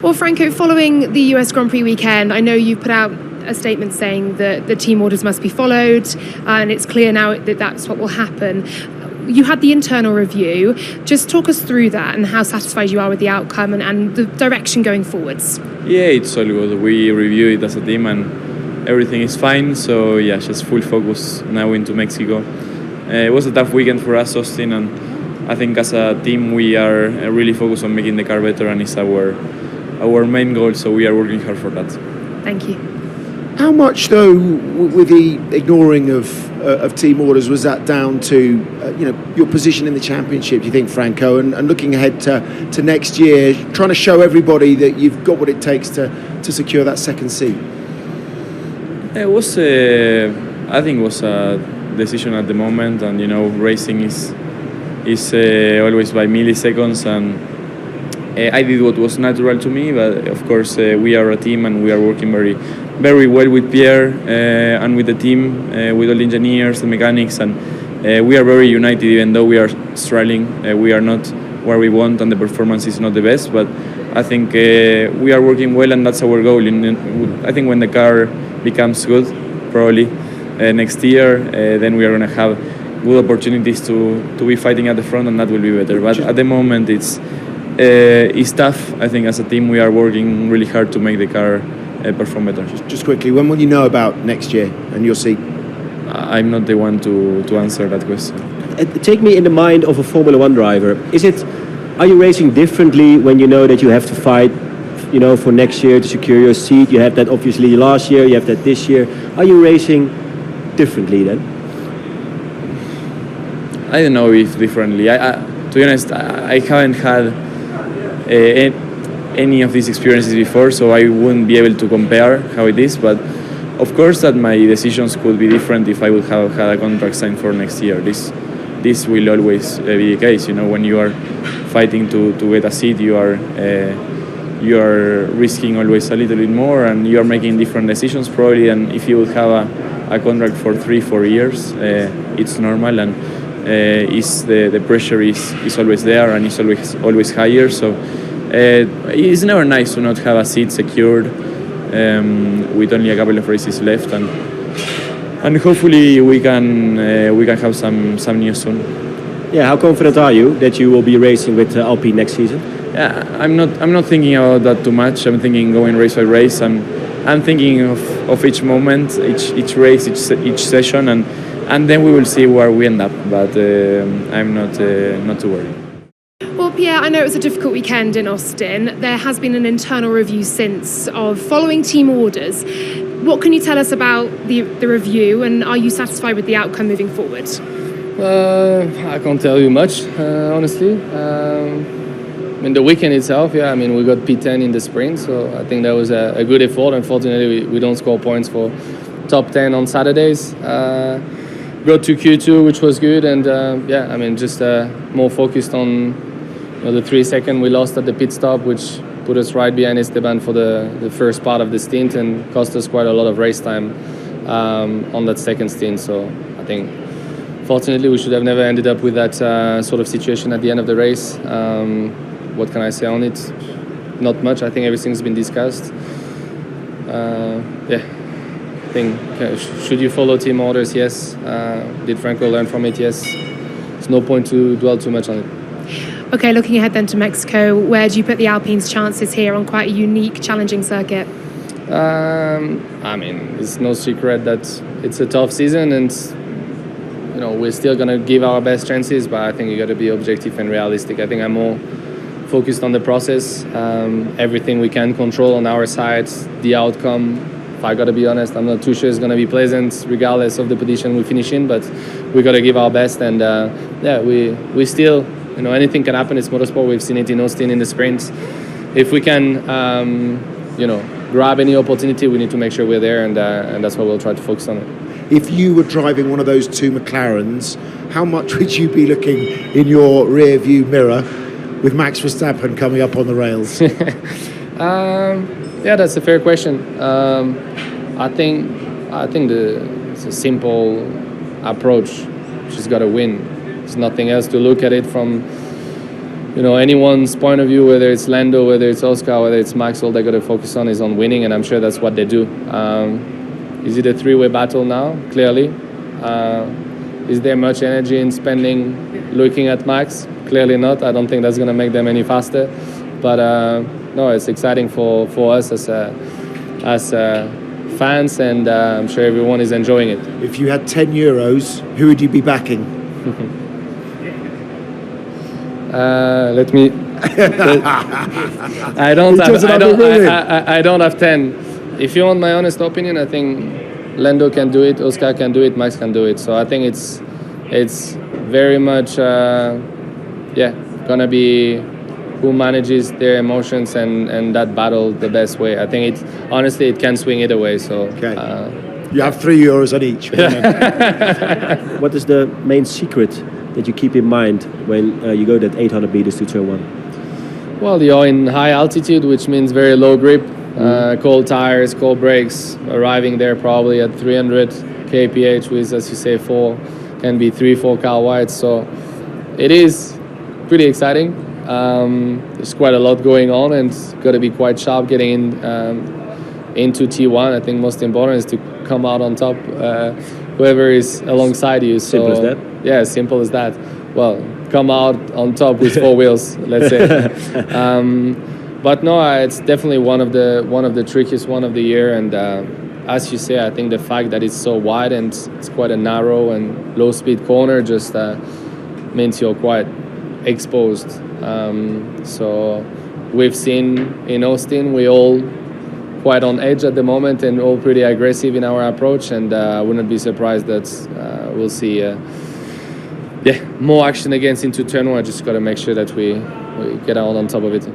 Well, Franco, following the US Grand Prix weekend, I know you've put out a statement saying that the team orders must be followed, and it's clear now that that's what will happen. You had the internal review. Just talk us through that and how satisfied you are with the outcome and the direction going forwards. Yeah, it's all good. We review it as a team and everything is fine. So yeah, just full focus now into Mexico. It was a tough weekend for us, Austin, and I think as a team we are really focused on making the car better, and it's our main goal, so we are working hard for that. Thank you. How much, though, with the ignoring of team orders, was that down to your position in the championship, do you think, Franco? And looking ahead to next year, trying to show everybody that you've got what it takes to secure that second seat? It was, I think, it was a decision at the moment, and racing is always by milliseconds, and I did what was natural to me, but of course we are a team and we are working very well with Pierre and with the team, with all the engineers, the mechanics, and we are very united. Even though we are struggling, we are not where we want and the performance is not the best, but I think we are working well, and that's our goal. I think when the car becomes good, probably next year, then we are going to have good opportunities to be fighting at the front, and that will be better. But at the moment it's tough. I think as a team we are working really hard to make the car perform better. Just quickly, when will you know about next year and your seat? I'm not the one to answer that question. Take me in the mind of a Formula One driver. Are you racing differently when you know that you have to fight, for next year to secure your seat? You had that obviously last year, you have that this year. Are you racing differently then? I don't know if differently. To be honest, I haven't had any of these experiences before, so I wouldn't be able to compare how it is. But of course that my decisions could be different if I would have had a contract signed for next year. This will always be the case. When you are fighting to get a seat, you are risking always a little bit more, and you are making different decisions probably. And if you would have a contract for 3-4 years, it's normal, and the pressure is always there, and it's always higher. So it's never nice to not have a seat secured with only a couple of races left, and hopefully we can have some news soon. Yeah, how confident are you that you will be racing with Alpine next season? Yeah, I'm not thinking about that too much. I'm thinking going race by race, and I'm thinking of each moment, each race, each session, and then we will see where we end up. But I'm not too worried. Well, Pierre, I know it was a difficult weekend in Austin. There has been an internal review since of following team orders. What can you tell us about the review, and are you satisfied with the outcome moving forward? I can't tell you much, honestly. The weekend itself, we got P10 in the sprint, so I think that was a good effort. Unfortunately, we don't score points for top 10 on Saturdays. Got to Q2, which was good, and just more focused on the 3 seconds we lost at the pit stop, which put us right behind Esteban for the first part of the stint and cost us quite a lot of race time on that second stint. So I think, fortunately, we should have never ended up with that sort of situation at the end of the race. What can I say on it? Not much. I think everything's been discussed. I think, should you follow team orders? Yes. Did Franco learn from it? Yes. There's no point to dwell too much on it. Okay, looking ahead then to Mexico, where do you put the Alpine's chances here on quite a unique, challenging circuit? It's no secret that it's a tough season, and we're still going to give our best chances, but I think you got to be objective and realistic. I think I'm more focused on the process, everything we can control on our side, the outcome. If I got to be honest, I'm not too sure it's going to be pleasant regardless of the position we finish in, but we got to give our best, and we still, anything can happen. It's motorsport. We've seen it in Austin in the sprints. If we can, grab any opportunity, we need to make sure we're there, and that's what we'll try to focus on. If you were driving one of those two McLarens, how much would you be looking in your rear view mirror with Max Verstappen coming up on the rails? That's a fair question. I think it's a simple approach. She's got to win. There's nothing else to look at it from anyone's point of view, whether it's Lando, whether it's Oscar, whether it's Max, all they got to focus on is on winning, and I'm sure that's what they do. Is it a three-way battle now? Clearly. Is there much energy in spending looking at Max? Clearly not. I don't think that's going to make them any faster. But no, it's exciting for us as fans, and I'm sure everyone is enjoying it. If you had €10, who would you be backing? Let me. I don't have 10. If you want my honest opinion, I think Lando can do it, Oscar can do it, Max can do it. So I think it's very much gonna be who manages their emotions and that battle the best way. I think honestly it can swing either way. So okay. You have €3 on each. What is the main secret that you keep in mind when you go that 800 meters to turn 1? Well, you're in high altitude, which means very low grip, cold tires, cold brakes, arriving there probably at 300 kph with, as you say, can be 3-4 car wide. So it is pretty exciting. There's quite a lot going on, and it's got to be quite sharp getting into T1. I think most important is to come out on top, whoever is alongside you. Simple as that? Yeah, simple as that. Well, come out on top with 4 wheels, let's say. But no, it's definitely one of the trickiest one of the year. And as you say, I think the fact that it's so wide and it's quite a narrow and low-speed corner just means you're quite exposed. So we've seen in Austin, we all quite on edge at the moment and all pretty aggressive in our approach, and I wouldn't be surprised that we'll see more action against into turn 1. Just got to make sure that we get out on top of it.